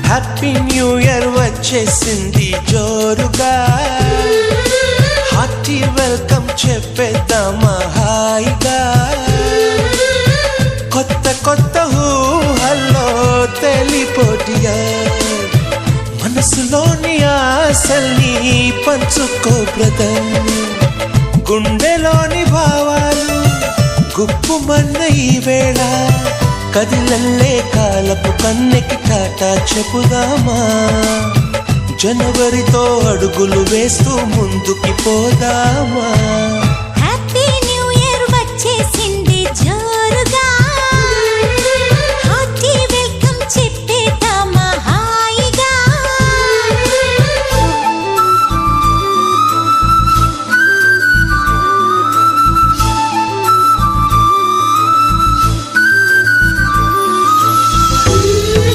Happy new year వచ్చేసింది జోరుగా, hearty welcome చెప్పేద్దామా హాయిగా. కొత్త కొత్త ఊహల్లో తెలిపోటియా, మనసులోని ఆశల్ని పంచుకో బ్రదర్. గుండెలోని భావాలు గుప్పుమన్న ఈ వేళ, కదిలల్లే కాలపు కన్నెకి టాటా చెప్పుదామా. జనవరితో అడుగులు వేస్తూ ముందుకి పోదామా. హ్యాపీ న్యూ ఇయర్ వచ్చేసింది జో